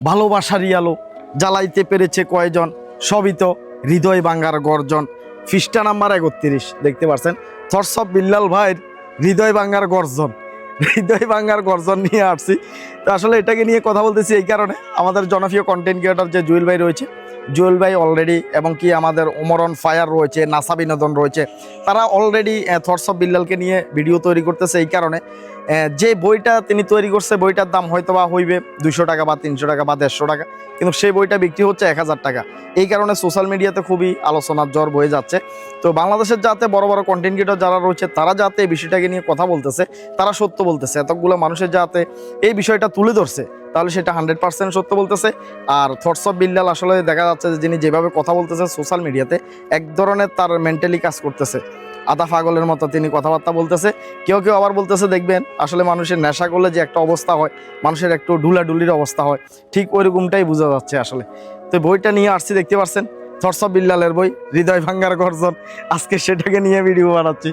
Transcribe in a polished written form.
ভালোবাসারই আলো জ্বালাইতে পেরেছে কয়জন, সবই তো হৃদয় ভাঙ্গার গর্জন। পৃষ্ঠা নাম্বার 31 দেখতে পাচ্ছেন থটস অফ বিল্লাল ভাইয়ের হৃদয় ভাঙ্গার গর্জন। হৃদয় ভাঙ্গার গর্জন নিয়ে আসছি। তো আসলে এটাকে নিয়ে কথা বলতেছি এই কারণে, আমাদের জনপ্রিয় কন্টেন্ট ক্রিয়েটর যে জুয়েল ভাই রয়েছে, জুয়েল ভাই অলরেডি এবং কি আমাদের ওমরন ফায়ার রয়েছে, নাসা বিনোদন রয়েছে, তারা অলরেডি থটস অফ বিল্লালকে নিয়ে ভিডিও তৈরি করতেছে। এই কারণে যে বইটা তিনি তৈরি করছে বইটার দাম হয়তো বা হইবে 200 টাকা বা 300 টাকা বা 150 টাকা, কিন্তু সেই বইটা বিক্রি হচ্ছে 1000 টাকা। এই কারণে সোশ্যাল মিডিয়াতে খুবই আলোচনার জ্বর বয়ে যাচ্ছে। তো বাংলাদেশের যাতে বড় বড় কন্টেন্ট ক্রিয়েটর যারা রয়েছে তারা যাতে এই বিষয়টাকে নিয়ে কথা বলতেছে, তারা সত্য বলতেছে, এতগুলো মানুষের যাতে এই বিষয়টা তুলে ধরছে, তাহলে সেটা 100% সত্য বলতেছে। আর থটস অফ বিল্লাল আসলে দেখা যাচ্ছে যে যিনি যেভাবে কথা বলতেছে সোশ্যাল মিডিয়াতে, এক ধরনের তার মেন্টালি কাজ করতেছে, আধা পাগলের মতো তিনি কথাবার্তা বলতেছে। কেউ কেউ আবার বলতেছে দেখবেন আসলে মানুষের নেশা করলে যে একটা অবস্থা হয়, মানুষের একটু ঢুলাঢুলির অবস্থা হয়, ঠিক ওইরকমটাই বোঝা যাচ্ছে আসলে। তো বইটা নিয়ে আসছি, দেখতে পাচ্ছেন থটস অফ বিল্লালের বই হৃদয় ভাঙ্গার গর্জন। আজকে সেটাকে নিয়ে ভিডিও বানাচ্ছি।